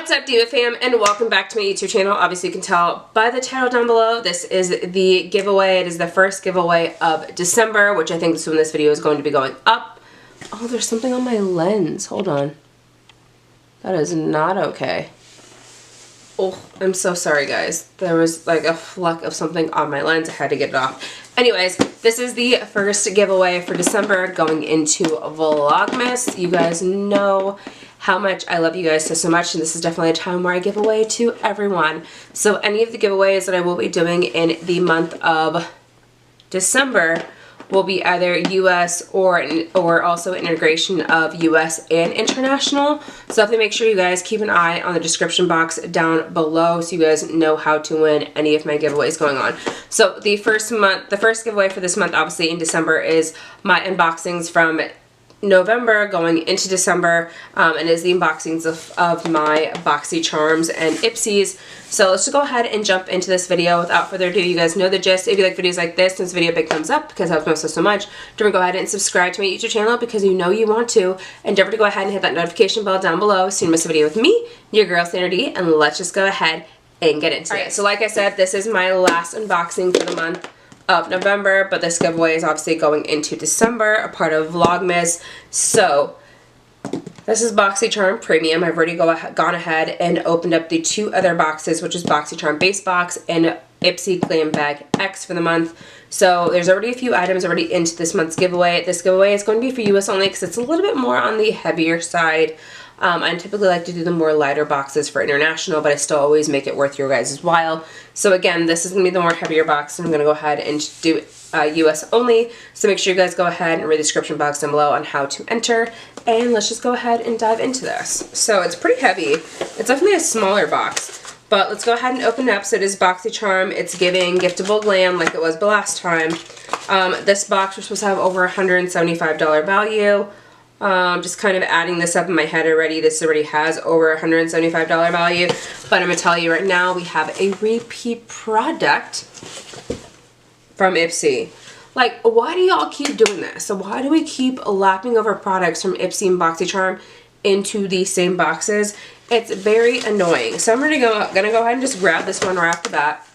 What's up, Diva fam, and welcome back to my YouTube channel. Obviously you can tell by the title down below, this is the giveaway. It is the first giveaway of December, which I think is when this video is going to be going up. Oh, there's something on my lens. Hold on. That is not okay. Oh, I'm so sorry, guys. There was like a fleck of something on my lens. I had to get it off. Anyways, this is the first giveaway for December going into Vlogmas. You guys know how much I love you guys so much, and this is definitely a time where I give away to everyone. So any of the giveaways that I will be doing in the month of December will be either US or also integration of US and international. So definitely make sure you guys keep an eye on the description box down below so you guys know how to win any of my giveaways going on. So the first giveaway for this month, obviously in December, is my unboxings from November going into December, and is the unboxings of my Boxy charms and Ipsies. So let's just go ahead and jump into this video. Without further ado, you guys know the gist. If you like videos like this video a big thumbs up because it helps me so much. Don't go ahead and subscribe to my YouTube channel because you know you want to. Endeavor to go ahead and hit that notification bell down below so you don't miss a video with me, your girl SANDRA, and let's just go ahead and get into it. So like I said, this is my last unboxing for the month of November, but this giveaway is obviously going into December, a part of Vlogmas. So this is Boxy Charm Premium. I've already gone ahead and opened up the two other boxes, which is Boxy Charm Base Box and Ipsy Glam Bag X for the month. So there's already a few items already into this month's giveaway. This giveaway is going to be for US only because it's a little bit more on the heavier side. I typically like to do the more lighter boxes for international, but I still always make it worth your guys' while. So again, this is going to be the more heavier box, and I'm going to go ahead and do US only. So make sure you guys go ahead and read the description box down below on how to enter. And let's just go ahead and dive into this. So it's pretty heavy. It's definitely a smaller box. But let's go ahead and open it up. So it is Boxy Charm. It's giving giftable glam like it was the last time. This box was supposed to have over $175 value. Just kind of adding this up in my head already. This already has over $175 value. But I'm going to tell you right now, we have a repeat product from Ipsy. Like, why do y'all keep doing this? So why do we keep lapping over products from Ipsy and Boxy Charm into these same boxes? It's very annoying. So I'm gonna go ahead and just grab this one right off the bat.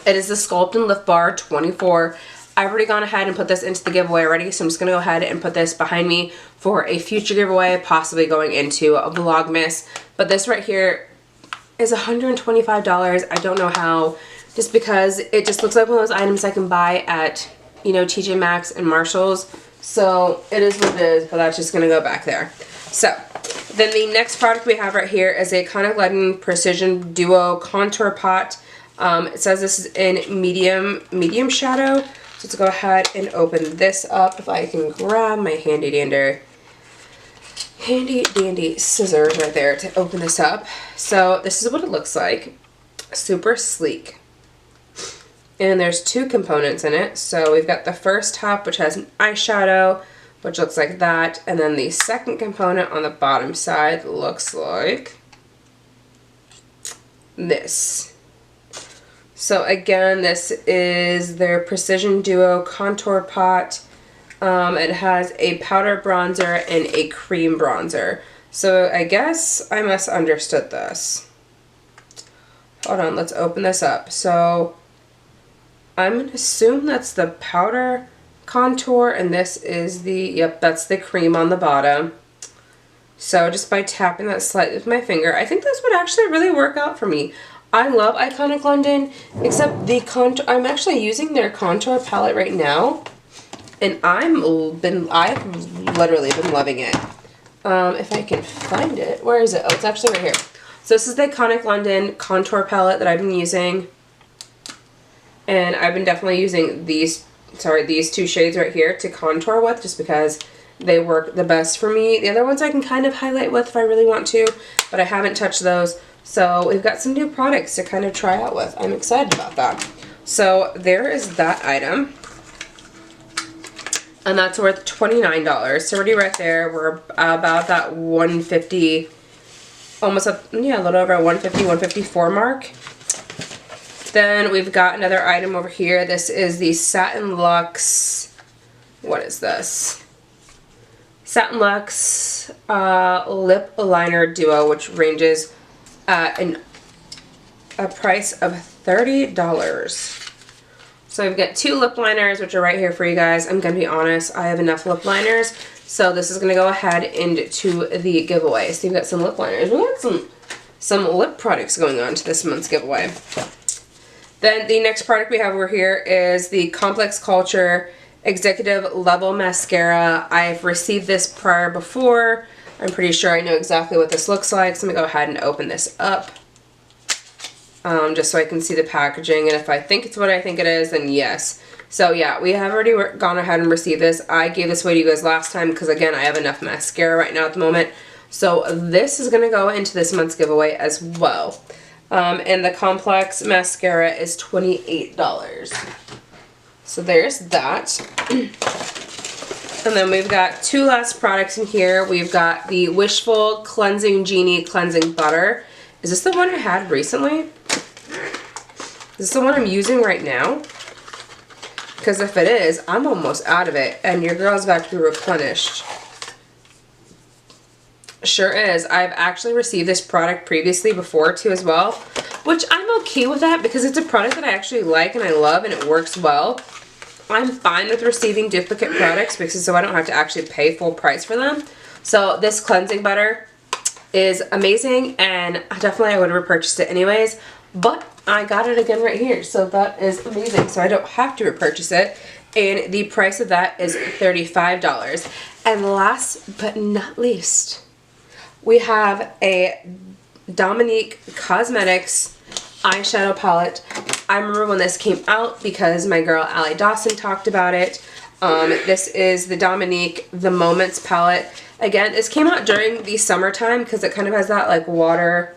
It is the Sculpt and Lift Bar 24. I've already gone ahead and put this into the giveaway already, so I'm just going to go ahead and put this behind me for a future giveaway, possibly going into a Vlogmas. But this right here is $125. I don't know how, just because it just looks like one of those items I can buy at, you know, TJ Maxx and Marshalls. So it is what it is, but that's just going to go back there. So then the next product we have right here is a Iconic Precision Duo Contour Pot. It says this is in medium shadow. So let's go ahead and open this up. If I can grab my handy dandy scissors right there to open this up. So this is what it looks like. Super sleek. And there's two components in it. So we've got the first top, which has an eyeshadow, which looks like that. And then the second component on the bottom side looks like this. So again, this is their Precision Duo Contour Pot. It has a powder bronzer and a cream bronzer. So I guess I misunderstood this. Hold on, let's open this up. So I'm going to assume that's the powder contour, and this is the, yep, that's the cream on the bottom. So just by tapping that slightly with my finger, I think this would actually really work out for me. I love Iconic London, except the contour, I'm actually using their contour palette right now, and I've literally been loving it. If I can find it, where is it? Oh, it's actually right here. So this is the Iconic London contour palette that I've been using, and I've been definitely using these two shades right here to contour with, just because they work the best for me. The other ones I can kind of highlight with if I really want to, but I haven't touched those. So we've got some new products to kind of try out with. I'm excited about that. So there is that item. And that's worth $29. So already right there, we're about that 150, almost a little over 150, 154 mark. Then we've got another item over here. This is the Satin Luxe, what is this? Satin Luxe Lip Liner Duo, which ranges at a price of $30. So I've got 2 lip liners, which are right here for you guys. I'm going to be honest, I have enough lip liners, so this is going to go ahead into the giveaway. So you've got some lip liners. We got some lip products going on to this month's giveaway. Then the next product we have over here is the Complex Culture Executive Level Mascara. I've received this prior before. I'm pretty sure I know exactly what this looks like. So I'm going to go ahead and open this up. Just so I can see the packaging. And if I think it's what I think it is, then yes. So yeah, we have already gone ahead and received this. I gave this away to you guys last time because again, I have enough mascara right now at the moment. So this is going to go into this month's giveaway as well. And the Complex Mascara is $28. So there's that. And then we've got 2 last products in here. We've got the Wishful Cleansing Genie Cleansing Butter. Is this the one I had recently? Is this the one I'm using right now? Because if it is, I'm almost out of it. And your girl's got to be replenished. Sure is. I've actually received this product previously before too as well. Which I'm okay with that because it's a product that I actually like and I love and it works well. I'm fine with receiving duplicate products because so I don't have to actually pay full price for them. So this cleansing butter is amazing and definitely I would have repurchased it anyways. But I got it again right here. So that is amazing. So I don't have to repurchase it. And the price of that is $35. And last but not least, we have a Dominique Cosmetics eyeshadow palette. I remember when this came out because my girl Allie Dawson talked about it. This is the Dominique The Moments palette. Again, this came out during the summertime because it kind of has that like water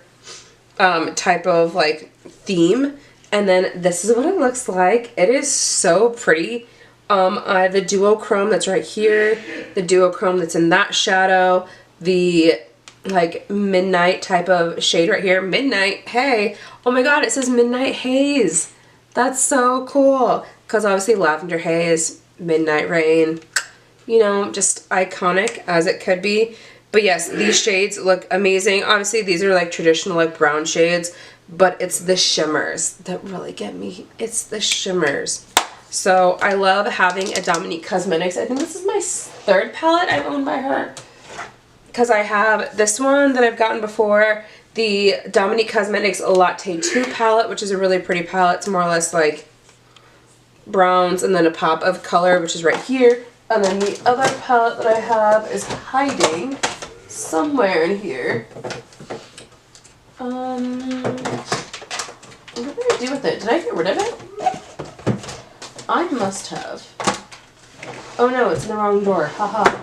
type of like theme. And then this is what it looks like. It is so pretty. The duochrome that's right here, the duochrome that's in that shadow, the like midnight type of shade right here. Midnight, hey, oh my god, it says Midnight Haze. That's so cool. Because obviously Lavender Haze, Midnight Rain, you know, just iconic as it could be. But yes, these shades look amazing. Obviously these are like traditional like brown shades, but it's the shimmers that really get me. It's the shimmers. So I love having a Dominique Cosmetics. I think this is my 3rd palette I've owned by her. Because I have this one that I've gotten before, the Dominique Cosmetics Latte 2 palette, which is a really pretty palette. It's more or less like browns and then a pop of color, which is right here. And then the other palette that I have is hiding somewhere in here. What did I do with it? Did I get rid of it? I must have. Oh no, it's in the wrong drawer. Haha.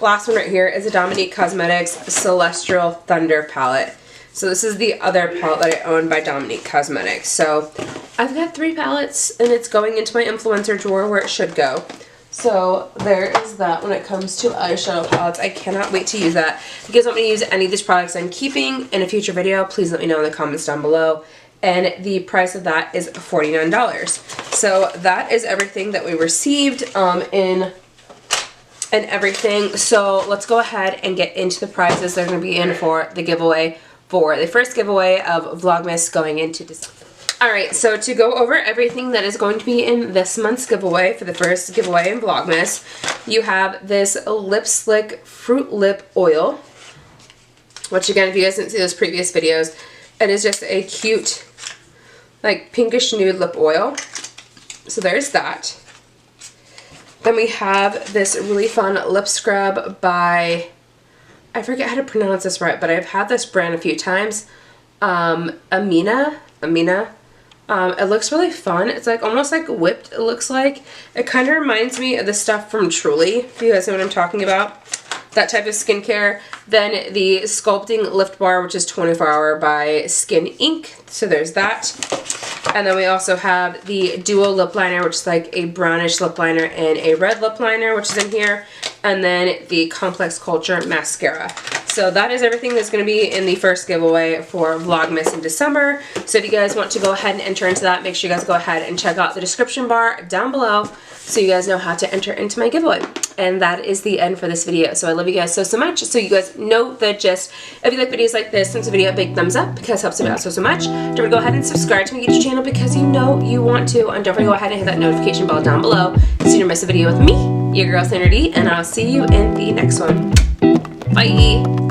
Last one right here is a Dominique Cosmetics Celestial Thunder palette. So this is the other palette that I own by Dominique Cosmetics. So I've got 3 palettes and it's going into my influencer drawer where it should go. So there is that when it comes to eyeshadow palettes. I cannot wait to use that. If you guys want me to use any of these products I'm keeping in a future video, please let me know in the comments down below. And the price of that is $49. So that is everything that we received and everything. So let's go ahead and get into the prizes that are going to be in for the giveaway, for the first giveaway of Vlogmas going into December. Alright, so to go over everything that is going to be in this month's giveaway, for the first giveaway in Vlogmas, you have this Lip Slick Fruit Lip Oil, which again, if you guys didn't see those previous videos, it is just a cute, like pinkish nude lip oil. So there's that. Then we have this really fun lip scrub by, I forget how to pronounce this right, but I've had this brand a few times. Amina. It looks really fun. It's like almost like whipped, it looks like. It kind of reminds me of the stuff from Truly, if you guys know what I'm talking about. That type of skincare. Then the Sculpting Lift Bar, which is 24 Hour by Skin Inc. So there's that. And then we also have the Duo Lip Liner, which is like a brownish lip liner and a red lip liner, which is in here. And then the Complex Culture Mascara. So that is everything that's going to be in the first giveaway for Vlogmas in December. So if you guys want to go ahead and enter into that, make sure you guys go ahead and check out the description bar down below so you guys know how to enter into my giveaway. And that is the end for this video. So I love you guys so much. So you guys know the gist. If you like videos like this, send the video a big thumbs up because it helps me out so much. Don't forget to go ahead and subscribe to my YouTube channel because you know you want to. And don't forget to go ahead and hit that notification bell down below so you don't miss a video with me, your girl Sandra D, and I'll see you in the next one. Bye!